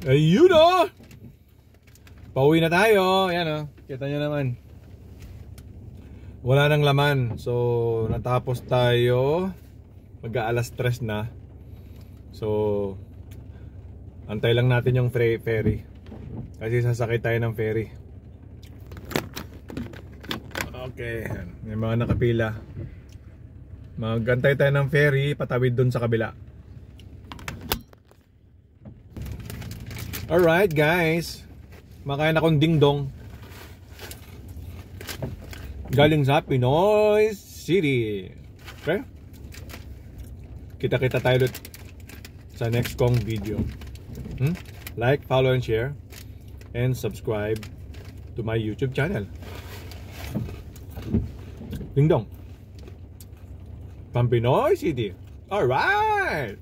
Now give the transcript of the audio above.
Ayun o! Pauwi na tayo. Ayan o. Kita nyo naman. Wala nang laman. So, natapos tayo. Mag-aalas 3 na. So, antay lang natin yung ferry. Kasi sasakay tayo ng ferry. Okay. May mga nakapila. Magantay tayo ng ferry. Patawid dun sa kabila. Alright guys, makain akong dingdong galing sa Pinoy City. Okay? Kita-kita tayo sa next kong video. Like, follow, and share. And subscribe to my YouTube channel. Dingdong from Pinoy City. Alright!